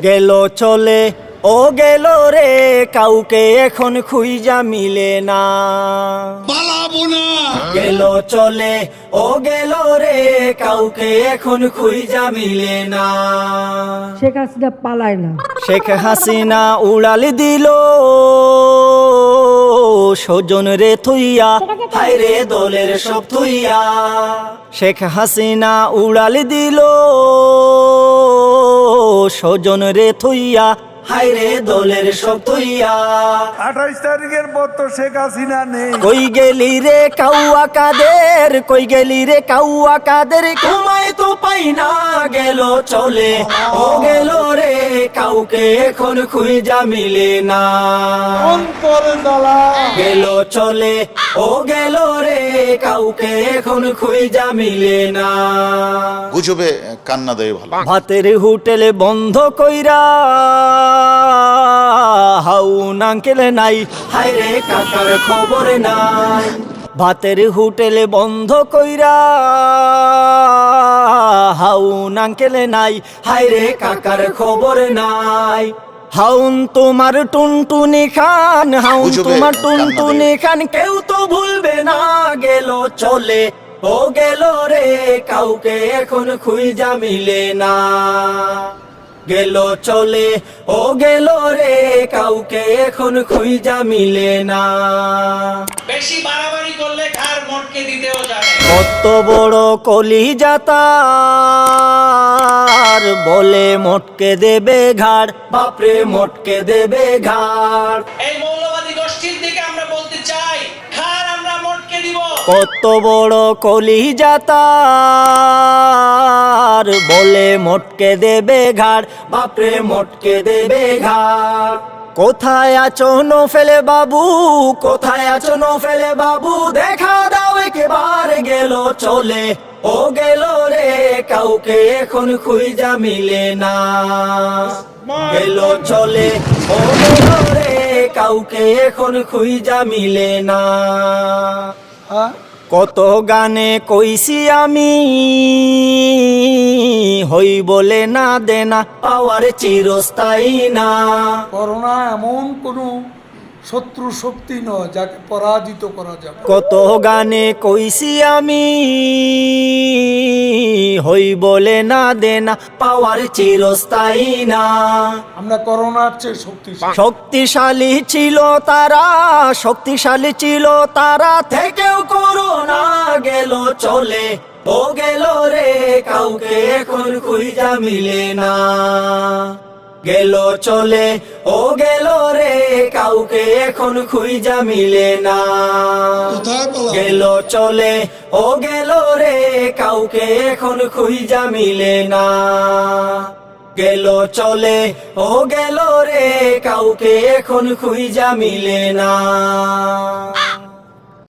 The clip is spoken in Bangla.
গেল চলে ও গেল রে, কাউকে এখন খুঁজা মিলে না। পালাবো না। গেল চলে ও গেল রে, কাউকে এখন খুঁজা মিলে না। শেখ হাসিনা পালায় না। শেখ হাসিনা উড়াল দিল স্বজন রে থুইয়া, হায় রে দলের সব থুইয়া। শেখ হাসিনা উড়াল দিল স্বজন রে থুইয়া, হায় রে দলের সব থুইয়া। 28 তারিখের পর তো শেখ হাসিনা নেই। কই গেলি রে কাউয়া কাদের, কই গেলি রে কাউয়া কাদের, তোমায় তো পাই না। গেল চলে ও গেল রে, কাউকে এখন খুঁজা মিলে না। অন্তর জ্বালা। গেল চলে ও গেল রে, কাউকে এখন খুঁজা মিলে না। গুজবে কান্না দেয় ভালো। ভাতের হোটেলে বন্ধ কইরা হাউন আঙ্কেল নাই, হায় রে কাকার খবর নাই। ভাতের হোটেলে বন্ধ কইরা হাউন আঙ্কেল নাই, হায় রে কাকার খবর নাই। হাউন তোমার টুনটুনি খান, হাউন তোমার টুনটুনি খান, কেউ তো ভুলবে না। গেল চলে ও গেল রে, কাউকে এখন খুঁজা মিলে না। গেল চলে ও গেল রে, কাউকে এখন খুঁজা মিলে না। বেশি বাড়াবাড়ি করলে ঘাড় মটকে দিতেও জানে। কত বড় কলিজা তার, বলে মটকে দেবে ঘাড়, বাপরে মটকে দেবে ঘাড়। এই মৌলবাদী গোষ্ঠীর দিকে আমরা বলতে চাই, ঘাড় আমরা মটকে দিব। কত বড় কলিজা তার, বলে মটকে দেবে ঘাড়, বাপরে মটকে দেবে ঘাড়। কোথায় আছো নফেলে বাবু, কোথায় আছো নফেলে বাবু, দেখা দাও একবার। গেল চলে ও গেল রে, কাউকে এখন খুঁজা মিলে না। গেল চলে ও গেল রে, কাউকে এখন খুঁজা মিলে না। কত গানে কইছি আমি, হই বলে না দেনা, পাওয়ার চিরস্থায়ী না। করোনা এমন কোনো শত্রু শক্তি নয় যাকে পরাজিত করা যাবে। কত গানে কইছি আমি, হই বলে না দেনা, পাওয়ার চিরস্থায়ী না। আমরা করোনার চেয়ে শক্তিশালী। শক্তিশালী ছিল তারা, শক্তিশালী ছিল তারা, থেকেও করোনা। গেল চলে ও গেল রে, কাউকে এখন খুঁজা মিলে না। গেল চলে ও গেল রে, কাউকে এখন খুঁজা মিলে না। গেল চলে ও গেল রে, কাউকে এখন খুঁজা মিলে না। গেল চলে ও গেল রে, কাউকে এখন খুঁজা মিলে না।